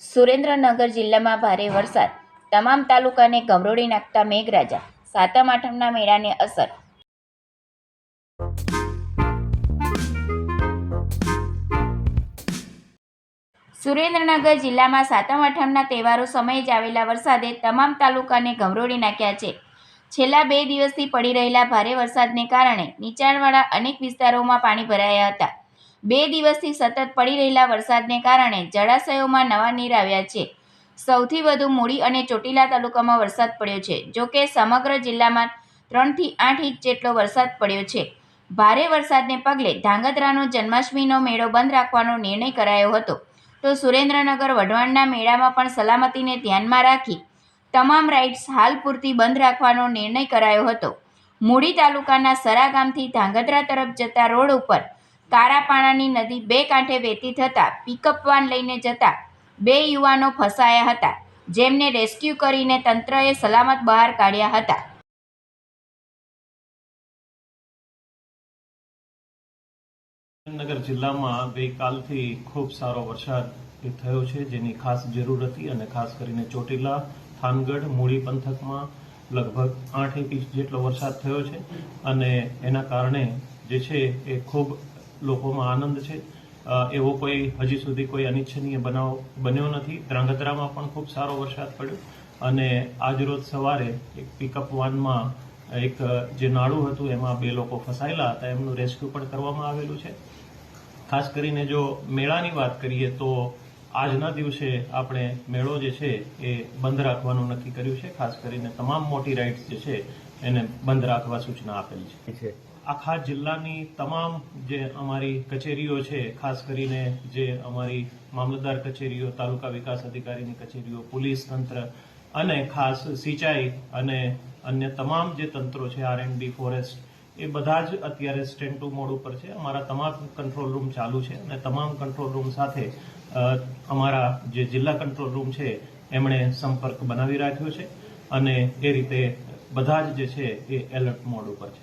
સુરેન્દ્રનગર જિલ્લામાં ભારે વરસાદ, તમામ તાલુકાને ગમરોડી નાખતા મેઘરાજા, સાતમ આઠમના મેળાને અસર. સુરેન્દ્રનગર જિલ્લામાં સાતમ આઠમના તહેવારો સમયે જ આવેલા વરસાદે તમામ તાલુકાને ગમરોડી નાખ્યા છે. છેલ્લા 2 દિવસથી પડી રહેલા ભારે વરસાદને કારણે નીચાણવાળા અનેક વિસ્તારોમાં પાણી ભરાયા હતા. 2 દિવસથી સતત પડી રહેલા વરસાદને કારણે જળાશયોમાં નવા નીર આવ્યા છે. સૌથી વધુ મૂળી અને ચોટીલા તાલુકામાં વરસાદ પડ્યો છે. જોકે સમગ્ર જિલ્લામાં 3 થી 8 ઇંચ જેટલો વરસાદ પડ્યો છે. ભારે વરસાદને પગલે ધાંગધ્રાનો જન્માષ્ટમીનો મેળો બંધ રાખવાનો નિર્ણય કરાયો હતો. તો સુરેન્દ્રનગર વઢવાણના મેળામાં પણ સલામતીને ધ્યાનમાં રાખી તમામ રાઇડ્સ હાલ પૂરતી બંધ રાખવાનો નિર્ણય કરાયો હતો. મૂળી તાલુકાના સરા ગામથી ધાંગધ્રા તરફ જતા રોડ ઉપર કારાપાણાની નદી 2 કાંઠે વહેતી થતાં પિકઅપ વાન લઈને જતા 2 યુવાનો ફસાયા હતા, જેમને રેસ્ક્યુ કરીને તંત્રએ સલામત બહાર કાઢ્યા હતા. સુરેન્દ્રનગર જિલ્લામાં ગઈકાલથી ખૂબ સારો વરસાદ થયો છે, જેની ખાસ જરૂર હતી અને ખાસ કરીને ચોટીલા, થાનગઢ, મૂળી પંથકમાં લગભગ 8 ઇંચ જેટલો વરસાદ થયો છે અને એના કારણે જે છે એ ખૂબ લોકોમાં આનંદ છે. એવો કોઈ હજી સુધી કોઈ અનિચ્છનીય બનાવ બન્યો નથી. ધ્રાંગધ્રામાં પણ ખૂબ સારો વરસાદ પડ્યો અને આજરોજ સવારે એક પિકઅપ વાનમાં એક જે નાળું હતું એમાં 2 લોકો ફસાયેલા હતા, એમનું રેસ્ક્યુ પણ કરવામાં આવેલું છે. ખાસ કરીને જો મેળાની વાત કરીએ તો આજના દિવસે આપણે મેળો જે છે એ બંધ રાખવાનું નક્કી કર્યું છે. ખાસ કરીને તમામ મોટી રાઇડ્સ જે છે એને બંધ રાખવા સૂચના આપેલી છે. આખા જિલ્લાની તમામ જે અમારી કચેરીઓ છે, ખાસ કરીને જે અમારી મામલતદાર કચેરીઓ, તાલુકા વિકાસ અધિકારીની કચેરીઓ, પોલીસ તંત્ર અને ખાસ સિંચાઈ અને અન્ય તમામ જે તંત્રો છે, R&D, ફોરેસ્ટ, એ બધા જ અત્યારે સ્ટેન્ડ ટુ મોડ ઉપર છે. અમારા તમામ કંટ્રોલ રૂમ ચાલુ છે અને તમામ કંટ્રોલ રૂમ સાથે અમારા જે જિલ્લા કંટ્રોલ રૂમ છે એમણે સંપર્ક બનાવી રાખ્યો છે અને એ રીતે બધા જ જે છે એ એલર્ટ મોડ ઉપર છે.